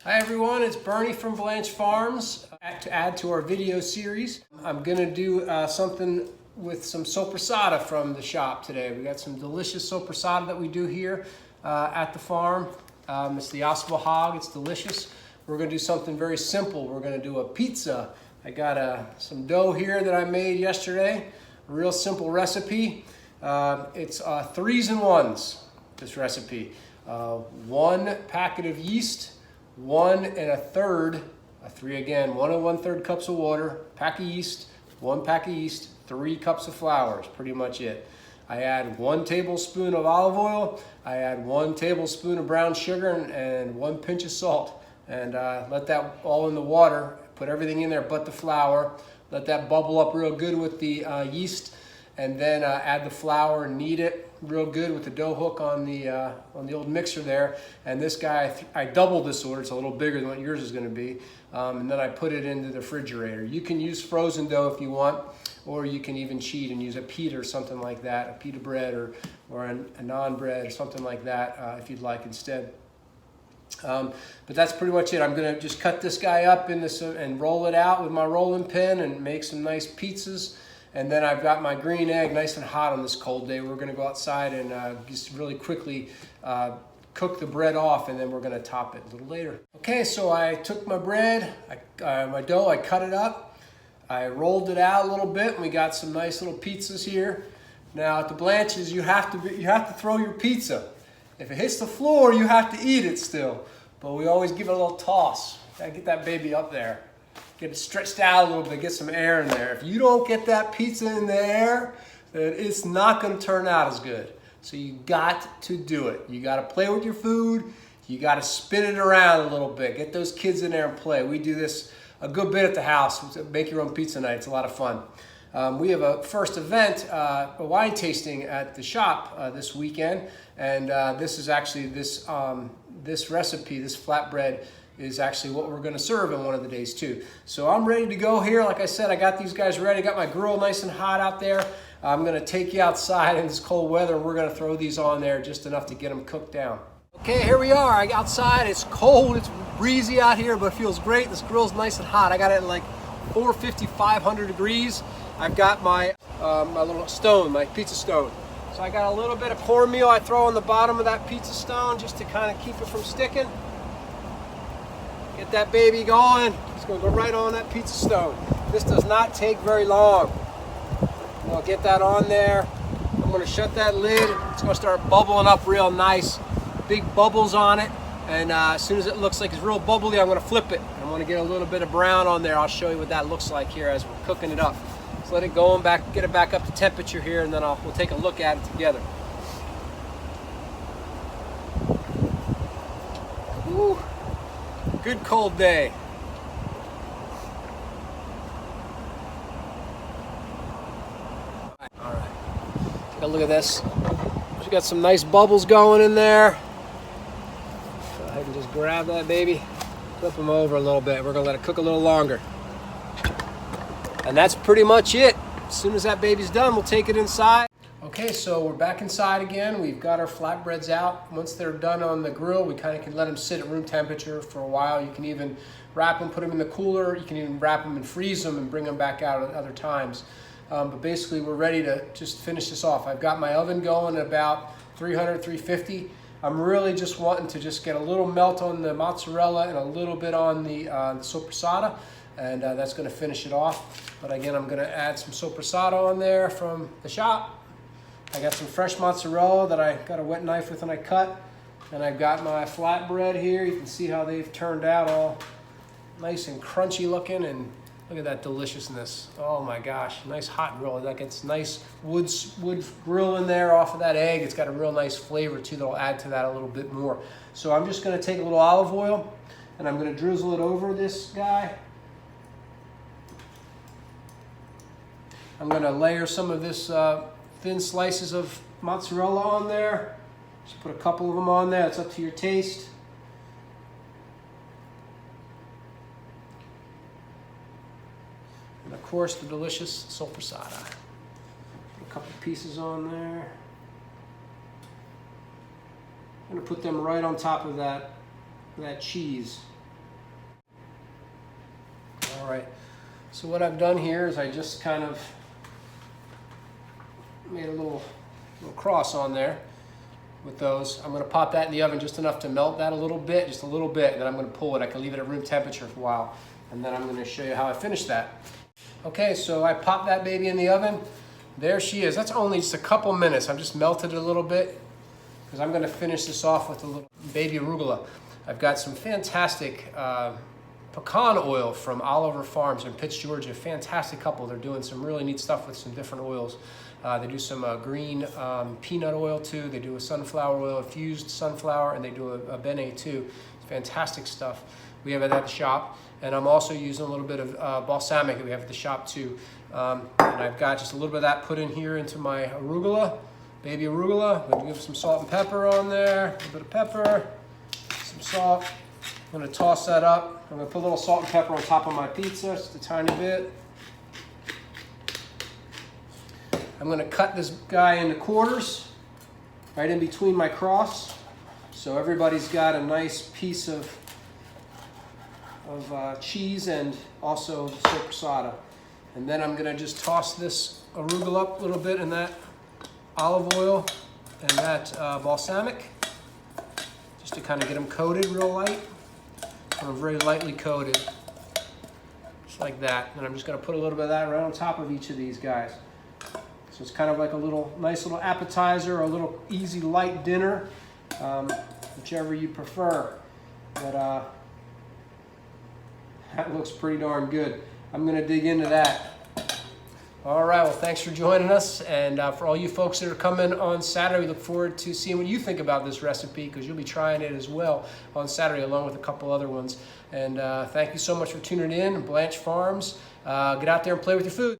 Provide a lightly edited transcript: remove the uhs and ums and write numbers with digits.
Hi everyone, it's Bernie from Blanche Farms. To add to our video series, I'm gonna do something with some soppressata from the shop today. We got some delicious soppressata that we do here at the farm. It's the Oswald hog, it's delicious. We're gonna do something very simple. We're gonna do a pizza. I got some dough here that I made yesterday. A real simple recipe. It's 3s and 1s, this recipe. 1 packet of yeast, 1 1/3, 1 1/3 cups of water, pack of yeast, 1 pack of yeast, 3 cups of flour is pretty much it. I add 1 tablespoon of olive oil, I add 1 tablespoon of brown sugar and 1 pinch of salt. And let that all in the water, put everything in there but the flour, let that bubble up real good with the yeast, and then add the flour and knead it real good with the dough hook on the old mixer there. And this guy, I doubled this order. It's a little bigger than what yours is going to be. And then I put it into the refrigerator. You can use frozen dough if you want, or you can even cheat and use a pita or something like that, a pita bread or a naan bread or something like that if you'd like instead. But that's pretty much it. I'm going to just cut this guy up in this and roll it out with my rolling pin and make some nice pizzas. And then I've got my green egg nice and hot on this cold day. We're going to go outside and just really quickly cook the bread off, and then we're going to top it a little later. Okay, so I took my bread, my dough, I cut it up. I rolled it out a little bit, and we got some nice little pizzas here. Now at the Blanches, you have to throw your pizza. If it hits the floor, you have to eat it still. But we always give it a little toss. Gotta get that baby up there. Get it stretched out a little bit, get some air in there. If you don't get that pizza in the air, then it's not gonna turn out as good. So you got to do it. You gotta play with your food. You gotta spin it around a little bit. Get those kids in there and play. We do this a good bit at the house. Make your own pizza night, it's a lot of fun. We have a first event, a wine tasting at the shop this weekend. And this is actually, this recipe, this flatbread, is actually what we're gonna serve in one of the days too. So I'm ready to go here. Like I said, I got these guys ready. Got my grill nice and hot out there. I'm gonna take you outside in this cold weather. We're gonna throw these on there just enough to get them cooked down. Okay, here we are. outside. It's cold, it's breezy out here, but it feels great. This grill's nice and hot. I got it at like 450, 500 degrees. I've got my, my little stone, my pizza stone. So I got a little bit of cornmeal I throw on the bottom of that pizza stone just to kind of keep it from sticking. Get that baby going. It's going to go right on that pizza stone. This does not take very long. I'll get that on there. I'm going to shut that lid. It's going to start bubbling up real nice. Big bubbles on it. And as soon as it looks like it's real bubbly, I'm going to flip it. I'm going to get a little bit of brown on there. I'll show you what that looks like here as we're cooking it up. So let it go and get it back up to temperature here, and then we'll take a look at it together. Woo. Good cold day. All right, take a look at this. We got some nice bubbles going in there. Go ahead and just grab that baby, flip them over a little bit. We're gonna let it cook a little longer. And that's pretty much it. As soon as that baby's done, we'll take it inside. Okay, so we're back inside again. We've got our flatbreads out. Once they're done on the grill, we kind of can let them sit at room temperature for a while. You can even wrap them, put them in the cooler. You can even wrap them and freeze them and bring them back out at other times. But basically, we're ready to just finish this off. I've got my oven going at about 300, 350. I'm really just wanting to just get a little melt on the mozzarella and a little bit on the soppressata. And that's going to finish it off. But again, I'm going to add some soppressata on there from the shop. I got some fresh mozzarella that I got a wet knife with and I cut. And I've got my flatbread here. You can see how they've turned out, all nice and crunchy looking. And look at that deliciousness. Oh my gosh, nice hot grill. That gets nice wood grill in there off of that egg. It's got a real nice flavor too that'll add to that a little bit more. So I'm just going to take a little olive oil and I'm going to drizzle it over this guy. I'm going to layer some of this thin slices of mozzarella on there. Just put a couple of them on there. It's up to your taste. And of course, the delicious soppressata. Put a couple pieces on there. I'm going to put them right on top of that cheese. right. So what I've done here is I just kind of made a little cross on there with those. I'm going to pop that in the oven just enough to melt that a little bit, just a little bit, and then I'm going to pull it. I can leave it at room temperature for a while, and then I'm going to show you how I finish that. Okay, so I popped that baby in the oven. There she is. That's only just a couple minutes. I've just melted it a little bit because I'm going to finish this off with a little baby arugula. I've got some fantastic pecan oil from Oliver Farms in Pitts, Georgia. Fantastic couple. They're doing some really neat stuff with some different oils. They do some green peanut oil too. They do a sunflower oil, infused sunflower, and they do a Bene too. Fantastic stuff. We have it at the shop. And I'm also using a little bit of balsamic that we have at the shop too. And I've got just a little bit of that put in here into my arugula, baby arugula. I'm going to give some salt and pepper on there, a little bit of pepper, some salt. I'm going to toss that up. I'm going to put a little salt and pepper on top of my pizza, just a tiny bit. I'm going to cut this guy into quarters, right in between my cross. So everybody's got a nice piece of cheese and also soppressata. And then I'm going to just toss this arugula up a little bit in that olive oil and that balsamic, just to kind of get them coated real light. I'm very lightly coated, just like that. And I'm just going to put a little bit of that right on top of each of these guys. So it's kind of like a nice little appetizer or a little easy light dinner, whichever you prefer. But that looks pretty darn good. I'm going to dig into that. All right, well, thanks for joining us. And for all you folks that are coming on Saturday, we look forward to seeing what you think about this recipe, because you'll be trying it as well on Saturday, along with a couple other ones. And thank you so much for tuning in. Blanche Farms. Get out there and play with your food.